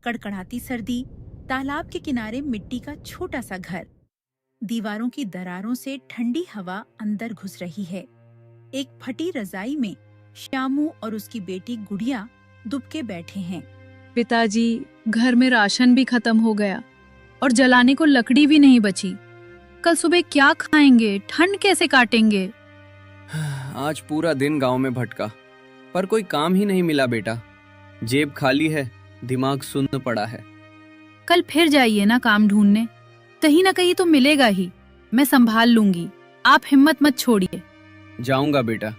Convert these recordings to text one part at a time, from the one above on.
कड़कड़ाती सर्दी, तालाब के किनारे मिट्टी का छोटा सा घर। दीवारों की दरारों से ठंडी हवा अंदर घुस रही है। एक फटी रजाई में श्यामू और उसकी बेटी गुड़िया दुबके बैठे हैं। पिताजी, घर में राशन भी खत्म हो गया और जलाने को लकड़ी भी नहीं बची। कल सुबह क्या खाएंगे, ठंड कैसे काटेंगे? आज पूरा दिन गांव में भटका, पर कोई काम ही नहीं मिला बेटा। जेब खाली है, दिमाग सुन्न पड़ा है। कल फिर जाइए ना काम ढूंढने, कहीं ना कहीं तो मिलेगा ही। मैं संभाल लूंगी, आप हिम्मत मत छोड़िए। जाऊंगा बेटा,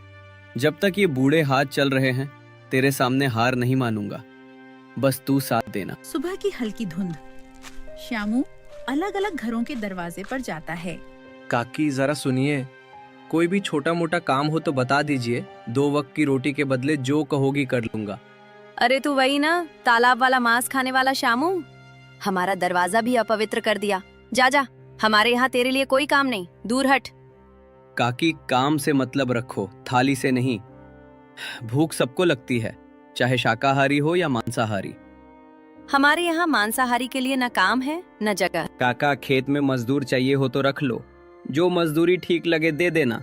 जब तक ये बूढ़े हाथ चल रहे हैं तेरे सामने हार नहीं मानूंगा। बस तू साथ देना। सुबह की हल्की धुंध। श्यामू अलग अलग घरों के दरवाजे पर जाता है। काकी जरा सुनिए, कोई भी छोटा मोटा काम हो तो बता दीजिए। 2 वक्त की रोटी के बदले जो कहोगी कर लूंगा। अरे तू वही ना, तालाब वाला मांस खाने वाला श्यामू। हमारा दरवाजा भी अपवित्र कर दिया। जा जा, हमारे यहाँ तेरे लिए कोई काम नहीं, दूर हट। काकी, काम से मतलब रखो, थाली से नहीं। भूख सबको लगती है, चाहे शाकाहारी हो या मांसाहारी। हमारे यहाँ मांसाहारी के लिए न काम है न जगह। काका, खेत में मजदूर चाहिए हो तो रख लो, जो मजदूरी ठीक लगे दे देना।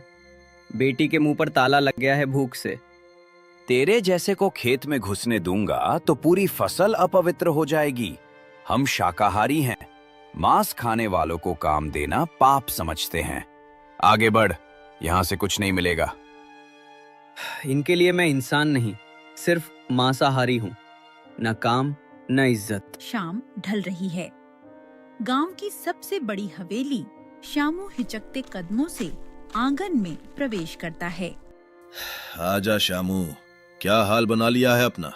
बेटी के मुंह पर ताला लग गया है भूख से। तेरे जैसे को खेत में घुसने दूंगा तो पूरी फसल अपवित्र हो जाएगी। हम शाकाहारी हैं, मांस खाने वालों को काम देना पाप समझते हैं। आगे बढ़, यहाँ से कुछ नहीं मिलेगा। इनके लिए मैं इंसान नहीं, सिर्फ मांसाहारी हूँ। न काम न इज्जत। शाम ढल रही है। गांव की सबसे बड़ी हवेली श्यामू हिचकते कदमों से आंगन में प्रवेश करता है। आजा श्यामू, क्या हाल बना लिया है अपना?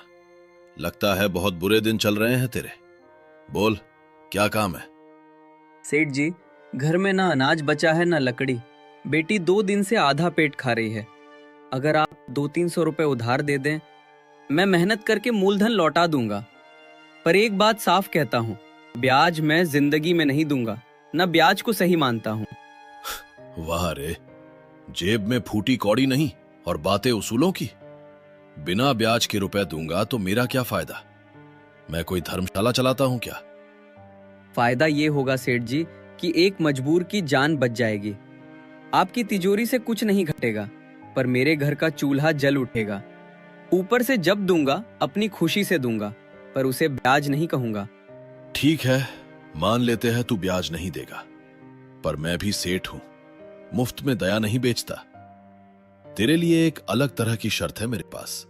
लगता है बहुत बुरे दिन चल रहे हैं तेरे। बोल, क्या काम है? सेठ जी, घर में ना अनाज बचा है ना लकड़ी। बेटी 2 दिन से आधा पेट खा रही है। अगर आप 200-300 रुपए उधार दे दें, मैं मेहनत करके मूलधन लौटा दूंगा। पर एक बात साफ कहता हूँ, ब्याज मैं जिंदगी में नहीं दूंगा, न ब्याज को सही मानता हूँ। वाह रे, जेब में फूटी कौड़ी नहीं और बातें उसूलों की। बिना ब्याज के रुपए दूंगा तो मेरा क्या फायदा? मैं कोई धर्मशाला चलाता हूं क्या? फायदा ये होगा सेठ जी कि एक मजबूर की जान बच जाएगी। आपकी तिजोरी से कुछ नहीं घटेगा, पर मेरे घर का चूल्हा जल उठेगा। ऊपर से जब दूंगा अपनी खुशी से दूंगा, पर उसे ब्याज नहीं कहूंगा। ठीक है, मान लेते हैं तू ब्याज नहीं देगा, पर मैं भी सेठ हूं, मुफ्त में दया नहीं बेचता। तेरे लिए एक अलग तरह की शर्त है मेरे पास।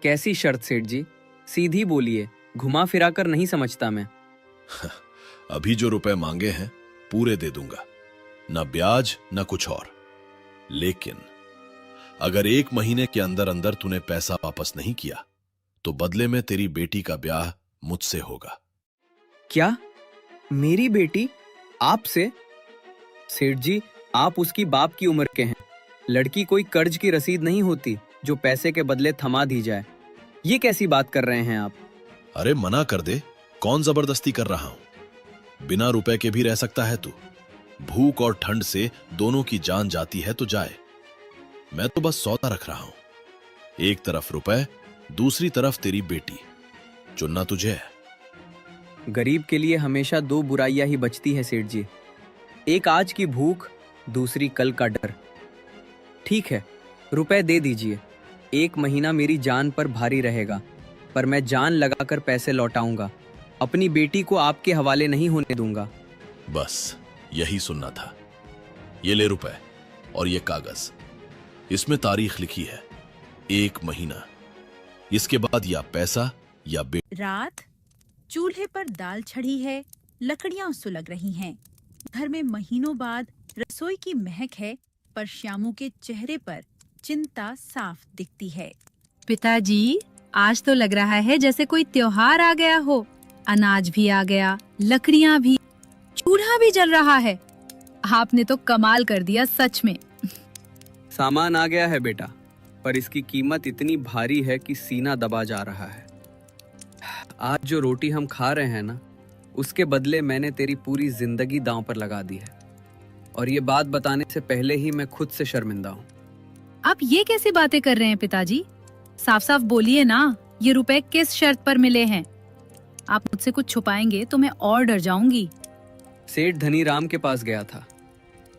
कैसी शर्त सेठ जी? सीधी बोलिए, घुमा फिरा कर नहीं समझता मैं। अभी जो रुपए मांगे हैं पूरे दे दूंगा, न ब्याज न कुछ और। लेकिन अगर 1 महीने के अंदर अंदर तूने पैसा वापस नहीं किया तो बदले में तेरी बेटी का ब्याह मुझसे होगा। क्या? मेरी बेटी आपसे? सेठ जी, आप उसकी बाप की उम्र के हैं। लड़की कोई कर्ज की रसीद नहीं होती जो पैसे के बदले थमा दी जाए। ये कैसी बात कर रहे हैं आप? अरे मना कर दे, कौन जबरदस्ती कर रहा हूं? बिना रुपए के भी रह सकता है तू। भूख और ठंड से दोनों की जान जाती है तो जाए। मैं तो बस सौदा रख रहा हूं। एक तरफ रुपए, दूसरी तरफ तेरी बेटी। चुनना तुझे है। गरीब के लिए हमेशा 2 बुराइयां ही बचती है सेठ जी, एक आज की भूख, दूसरी कल का डर। ठीक है, रुपए दे दीजिए। 1 महीना मेरी जान पर भारी रहेगा, पर मैं जान लगाकर पैसे लौटाऊंगा। अपनी बेटी को आपके हवाले नहीं होने दूंगा। बस यही सुनना था। ये ले रुपए और ये कागज, इसमें तारीख लिखी है 1 महीना। इसके बाद या पैसा या रात। चूल्हे पर दाल छड़ी है, लकड़ियां सुलग रही हैं। घर में महीनों बाद रसोई की महक है, पर श्यामू के चेहरे पर चिंता साफ दिखती है। पिताजी, आज तो लग रहा है जैसे कोई त्योहार आ गया हो। अनाज भी आ गया, लकड़ियां भी, चूल्हा भी जल रहा है। आपने तो कमाल कर दिया सच में। सामान आ गया है बेटा, पर इसकी कीमत इतनी भारी है कि सीना दबा जा रहा है। आज जो रोटी हम खा रहे हैं ना, उसके बदले मैंने तेरी पूरी जिंदगी दांव पर लगा दी है। और ये बात बताने से पहले ही मैं खुद से शर्मिंदा हूँ। आप ये कैसी बातें कर रहे हैं पिताजी? साफ साफ बोलिए ना, ये रुपए किस शर्त पर मिले हैं? आप मुझसे कुछ छुपाएंगे तो मैं और डर जाऊंगी। सेठ धनी राम के पास गया था,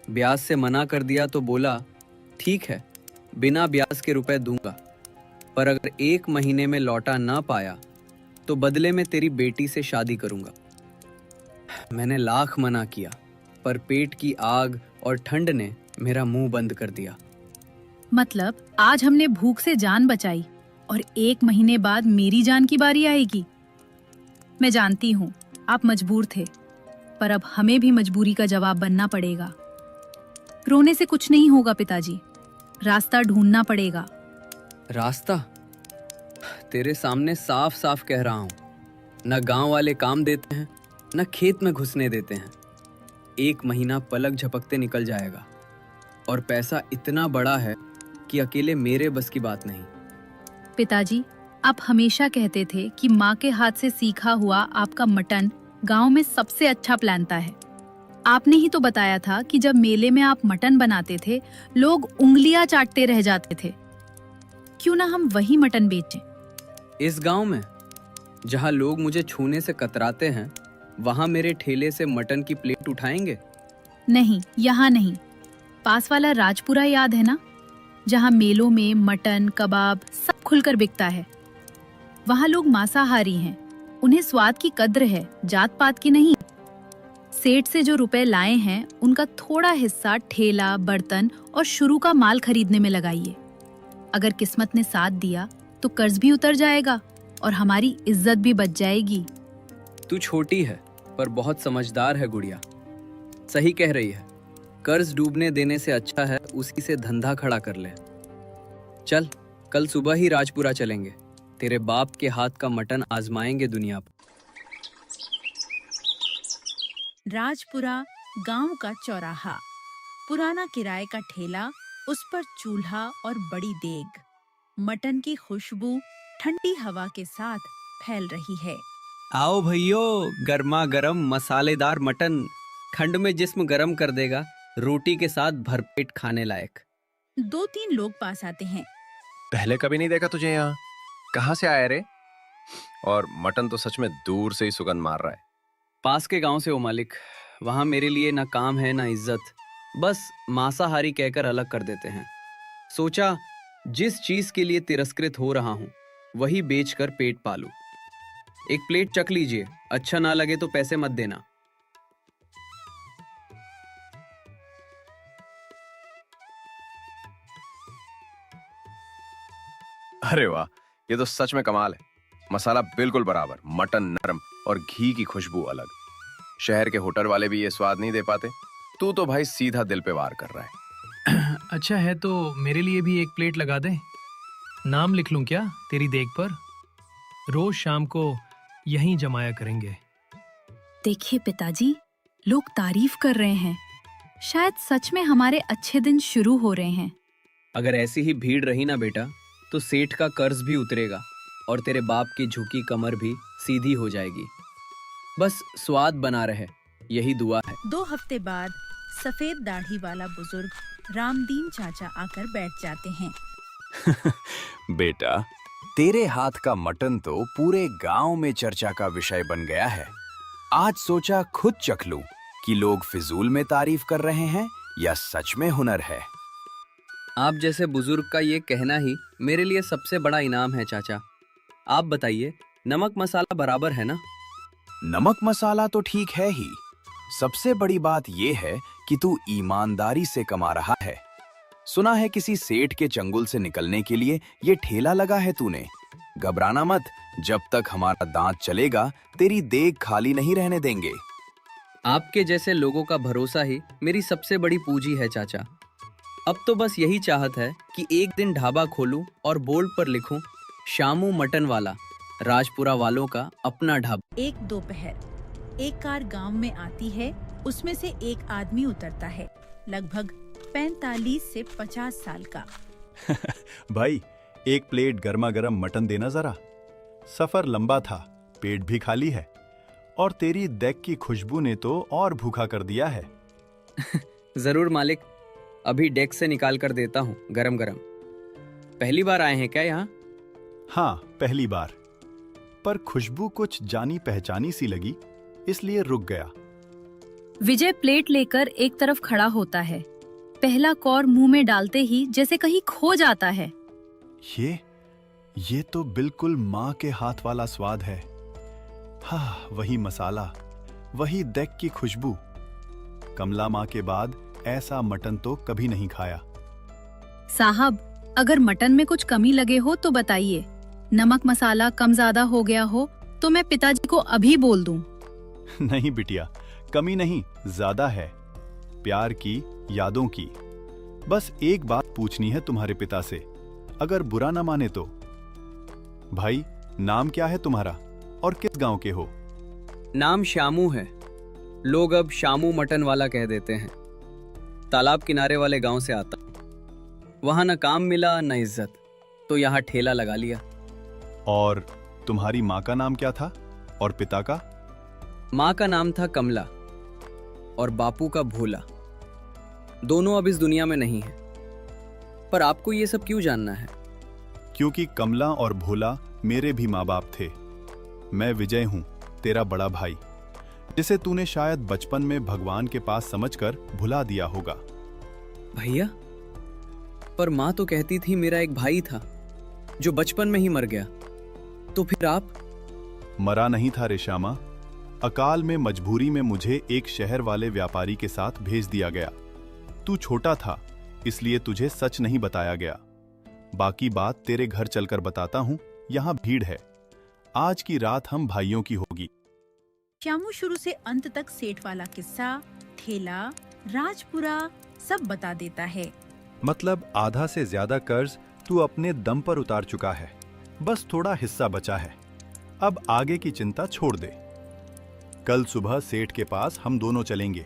ब्याज से मना कर दिया तो बोला ठीक है, बिना ब्याज के रुपए दूंगा, पर अगर 1 महीने में लौटा ना पाया तो बदले में तेरी बेटी से शादी करूंगा। मैंने लाख मना किया, पर पेट की आग और ठंड ने मेरा मुंह बंद कर दिया। मतलब आज हमने भूख से जान बचाई और 1 महीने बाद मेरी जान की बारी आएगी। मैं जानती हूँ आप मजबूर थे, पर अब हमें भी मजबूरी का जवाब बनना पड़ेगा। रोने से कुछ नहीं होगा पिताजी, रास्ता ढूंढना पड़ेगा। रास्ता? तेरे सामने साफ साफ कह रहा हूं, न गांव वाले काम देते हैं, न खेत में घुसने देते हैं। 1 महीना पलक झपकते निकल जाएगा और पैसा इतना बड़ा है कि अकेले मेरे बस की बात नहीं। पिताजी, आप हमेशा कहते थे कि माँ के हाथ से सीखा हुआ आपका मटन गांव में सबसे अच्छा प्लानता है। आपने ही तो बताया था कि जब मेले में आप मटन बनाते थे, लोग उंगलियां चाटते रह जाते थे। क्यों ना हम वही मटन बेचें? इस गांव में जहां लोग मुझे छूने से कतराते हैं, वहां मेरे ठेले से मटन की प्लेट उठाएंगे? नहीं, यहाँ नहीं। पास वाला राजपुरा याद है ना, जहाँ मेलों में मटन कबाब सब खुलकर बिकता है। वहाँ लोग मांसाहारी हैं, उन्हें स्वाद की कद्र है, जात पात की नहीं। सेठ से जो रुपए लाए हैं, उनका थोड़ा हिस्सा ठेला, बर्तन और शुरू का माल खरीदने में लगाइए। अगर किस्मत ने साथ दिया तो कर्ज भी उतर जाएगा और हमारी इज्जत भी बच जाएगी। तू छोटी है पर बहुत समझदार है गुड़िया, सही कह रही है। कर्ज डूबने देने से अच्छा है उसी से धंधा खड़ा कर ले। चल, कल सुबह ही राजपुरा चलेंगे, तेरे बाप के हाथ का मटन आजमाएंगे दुनिया पर। राजपुरा गांव का चौराहा, पुराना किराए का ठेला, उस पर चूल्हा और बड़ी देग। मटन की खुशबू ठंडी हवा के साथ फैल रही है। आओ भैयो, गर्मा गर्म मसालेदार मटन, ठंड में जिस्म गर्म कर देगा, रोटी के साथ भरपेट खाने लायक। 2-3 लोग पास आते हैं। पहले कभी नहीं देखा तुझे यहाँ। कहाँ से आया रे? और मटन तो सच में दूर से ही सुगंध मार रहा है। पास के गांव से हो मालिक, वहां मेरे लिए ना काम है ना इज्जत, बस मांसाहारी कहकर अलग कर देते हैं। सोचा जिस चीज के लिए तिरस्कृत हो रहा हूं वही बेचकर पेट पालूं। एक प्लेट चख लीजिए, अच्छा ना लगे तो पैसे मत देना। अरे वाह, ये तो सच में कमाल है। मसाला बिल्कुल बराबर, मटन नरम और घी की खुशबू अलग। शहर के होटल वाले भी ये स्वाद नहीं दे पाते। तू तो भाई सीधा दिल पे वार कर रहा है। अच्छा है तो मेरे लिए भी 1 प्लेट लगा दे। नाम लिख लूं क्या तेरी देग पर? रोज शाम को यहीं जमाया करेंगे। देखिए पिताजी, लोग तारीफ कर रहे हैं। शायद सच में हमारे अच्छे दिन शुरू हो रहे हैं। अगर ऐसी ही भीड़ रही ना बेटा, तो सेठ का कर्ज भी उतरेगा और तेरे बाप की झुकी कमर भी सीधी हो जाएगी। बस स्वाद बना रहे, यही दुआ है। 2 हफ्ते बाद सफेद दाढ़ी वाला बुजुर्ग रामदीन चाचा आकर बैठ जाते हैं। बेटा, तेरे हाथ का मटन तो पूरे गांव में चर्चा का विषय बन गया है। आज सोचा खुद चख लूं कि लोग फिजूल में तारीफ कर रहे हैं या सच में हुनर है। आप जैसे बुजुर्ग का ये कहना ही मेरे लिए सबसे बड़ा इनाम है चाचा। आप बताइए, नमक मसाला बराबर है ना? नमक मसाला तो ठीक है ही, सबसे बड़ी बात यह है कि तू ईमानदारी से कमा रहा है। सुना है किसी सेठ के चंगुल से निकलने के लिए ये ठेला लगा है तूने। घबराना मत, जब तक हमारा दांत चलेगा तेरी देग खाली नहीं रहने देंगे। आपके जैसे लोगों का भरोसा ही मेरी सबसे बड़ी पूंजी है चाचा। अब तो बस यही चाहत है कि एक दिन ढाबा खोलूं और बोर्ड पर लिखूं, शामू मटन वाला, राजपुरा वालों का अपना ढाबा। एक दोपहर एक कार गांव में आती है, उसमें से एक आदमी उतरता है, लगभग 45 से 50 साल का। भाई, 1 प्लेट गर्मा गर्म मटन देना जरा। सफर लंबा था, पेट भी खाली है और तेरी देग की खुशबू ने तो और भूखा कर दिया है। जरूर मालिक, अभी डेस्क से निकाल कर देता हूँ गरम गरम। पहली बार आए हैं क्या यहाँ? हाँ, पहली बार। पर खुशबू कुछ जानी पहचानी सी लगी, इसलिए रुक गया। विजय प्लेट लेकर एक तरफ खड़ा होता है। पहला कौर मुंह में डालते ही जैसे कहीं खो जाता है। ये तो बिल्कुल माँ के हाथ वाला स्वाद है। हाँ, वही मसाला, वही देग की खुशबू। कमला माँ के बाद ऐसा मटन तो कभी नहीं खाया। साहब, अगर मटन में कुछ कमी लगे हो तो बताइए। नमक मसाला कम ज्यादा हो गया हो तो मैं पिताजी को अभी बोल दूं। नहीं बिटिया, कमी नहीं, ज्यादा है। प्यार की, यादों की। बस एक बात पूछनी है तुम्हारे पिता से, अगर बुरा ना माने तो। भाई, नाम क्या है तुम्हारा और किस गांव के हो? नाम शामू है। लोग अब शामू मटन वाला कह देते हैं। तालाब किनारे वाले गांव से आता हूं। वहां न काम मिला न इज्जत, तो यहाँ ठेला लगा लिया। और तुम्हारी माँ का नाम क्या था और पिता का? माँ का नाम था कमला और बापू का भोला। दोनों अब इस दुनिया में नहीं हैं। पर आपको ये सब क्यों जानना है? क्योंकि कमला और भोला मेरे भी माँ बाप थे। मैं विजय हूं, तेरा बड़ा भाई, जिसे तूने शायद बचपन में भगवान के पास समझकर भुला दिया होगा। भैया, पर माँ तो कहती थी मेरा एक भाई था जो बचपन में ही मर गया। तो फिर आप? मरा नहीं था रे श्यामा। अकाल में मजबूरी में मुझे एक शहर वाले व्यापारी के साथ भेज दिया गया। तू छोटा था, इसलिए तुझे सच नहीं बताया गया। बाकी बात तेरे घर चलकर बताता हूं, यहां भीड़ है। आज की रात हम भाइयों की होगी। श्यामू शुरू से अंत तक सेठ वाला किस्सा, ठेला, राजपुरा सब बता देता है। मतलब आधा से ज्यादा कर्ज तू अपने दम पर उतार चुका है, बस थोड़ा हिस्सा बचा है। अब आगे की चिंता छोड़ दे। कल सुबह सेठ के पास हम दोनों चलेंगे।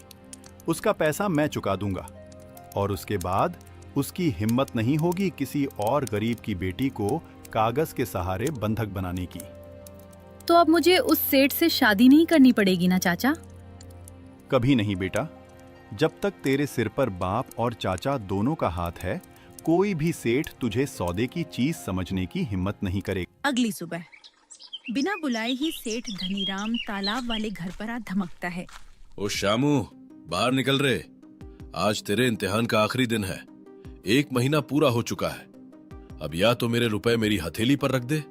उसका पैसा मैं चुका दूंगा और उसके बाद उसकी हिम्मत नहीं होगी किसी और गरीब की बेटी को कागज के सहारे बंधक बनाने की। तो अब मुझे उस सेठ से शादी नहीं करनी पड़ेगी ना चाचा? कभी नहीं बेटा। जब तक तेरे सिर पर बाप और चाचा दोनों का हाथ है, कोई भी सेठ तुझे सौदे की चीज समझने की हिम्मत नहीं करेगा। अगली सुबह बिना बुलाए ही सेठ धनीराम तालाब वाले घर पर आ धमकता है। ओ शामू, बाहर निकल रे। आज तेरे इम्तिहान का आखिरी दिन है। 1 महीना पूरा हो चुका है। अब या तो मेरे रुपए मेरी हथेली पर रख दे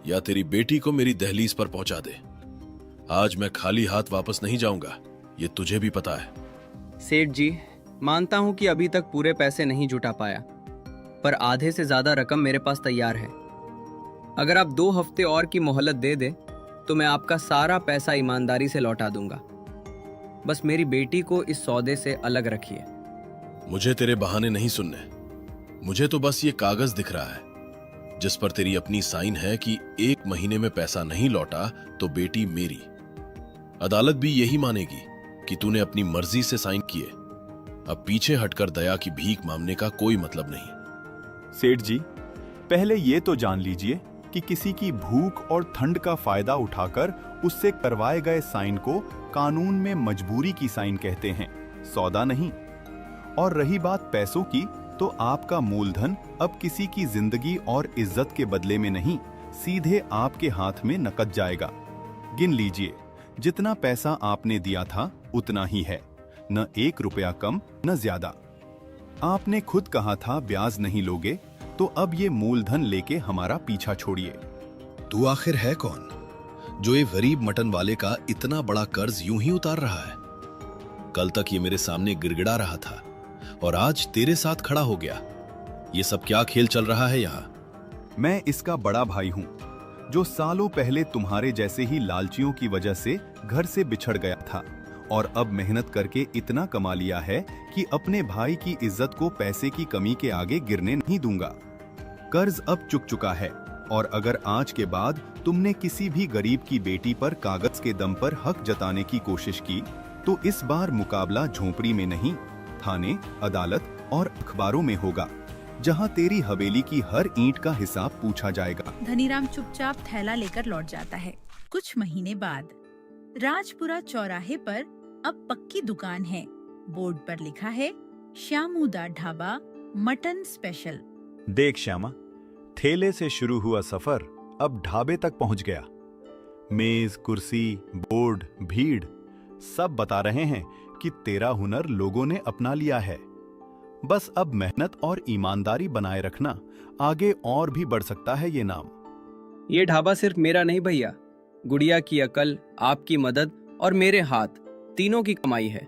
या तेरी बेटी को मेरी दहलीज पर पहुंचा दे। आज मैं खाली हाथ वापस नहीं जाऊंगा, ये तुझे भी पता है। सेठ जी, मानता हूं कि अभी तक पूरे पैसे नहीं जुटा पाया, पर आधे से ज्यादा रकम मेरे पास तैयार है। अगर आप 2 हफ्ते और की मोहलत दे दे तो मैं आपका सारा पैसा ईमानदारी से लौटा दूंगा। बस मेरी बेटी को इस सौदे से अलग रखिए। मुझे तेरे बहाने नहीं सुनने। मुझे तो बस ये कागज दिख रहा है जिस पर तेरी अपनी साइन है कि 1 महीने में पैसा नहीं लौटा तो बेटी मेरी। अदालत भी यही मानेगी कि तूने अपनी मर्जी से साइन किए। अब पीछे हटकर दया की भीख मांगने का कोई मतलब नहीं। सेठ जी, पहले ये तो जान लीजिए कि किसी की भूख और ठंड का फायदा उठाकर उससे करवाए गए साइन को कानून में मजबूरी की साइन कहते हैं, सौदा नहीं। और रही बात पैसों की, तो आपका मूलधन अब किसी की जिंदगी और इज्जत के बदले में नहीं, सीधे आपके हाथ में नकद जाएगा। गिन लीजिए, जितना पैसा आपने दिया था उतना ही है, न 1 रुपया कम न ज्यादा। आपने खुद कहा था ब्याज नहीं लोगे, तो अब ये मूलधन लेके हमारा पीछा छोड़िए। तू आखिर है कौन जो ये गरीब मटन वाले का इतना बड़ा कर्ज यूं ही उतार रहा है? कल तक ये मेरे सामने गिड़गिड़ा रहा था और आज तेरे साथ खड़ा हो गया। ये सब क्या खेल चल रहा है यहाँ? मैं इसका बड़ा भाई हूँ, जो सालों पहले तुम्हारे जैसे ही लालचियों की वजह से घर से बिछड़ गया था और अब मेहनत करके इतना कमा लिया है कि अपने भाई की इज्जत को पैसे की कमी के आगे गिरने नहीं दूंगा। कर्ज अब चुक चुका है और अगर आज के बाद तुमने किसी भी गरीब की बेटी पर कागज के दम पर हक जताने की कोशिश की, तो इस बार मुकाबला झोपड़ी में नहीं, थाने, अदालत और अखबारों में होगा, जहां तेरी हवेली की हर ईंट का हिसाब पूछा जाएगा। धनीराम चुपचाप थैला लेकर लौट जाता है। कुछ महीने बाद राजपुरा चौराहे पर अब पक्की दुकान है। बोर्ड पर लिखा है श्यामू दा ढाबा मटन स्पेशल। देख श्यामा, ठेले से शुरू हुआ सफर अब ढाबे तक पहुंच गया। मेज, कुर्सी, बोर्ड, भीड़ सब बता रहे हैं कि तेरा हुनर लोगों ने अपना लिया है। बस अब मेहनत और ईमानदारी बनाए रखना, आगे और भी बढ़ सकता है ये नाम। ये ढाबा सिर्फ मेरा नहीं भैया, गुड़िया की अकल, आपकी मदद और मेरे हाथ, तीनों की कमाई है।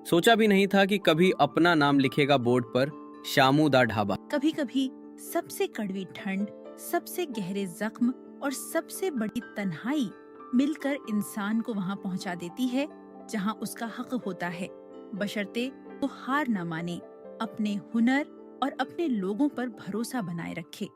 सोचा भी नहीं था कि कभी अपना नाम लिखेगा बोर्ड पर, शामू दा ढाबा। कभी कभी सबसे कड़वी ठंड, सबसे गहरे जख्म और सबसे बड़ी तन्हाई मिलकर इंसान को वहां पहुंचा देती है जहां उसका हक होता है, बशर्ते वो हार न माने, अपने हुनर और अपने लोगों पर भरोसा बनाए रखे।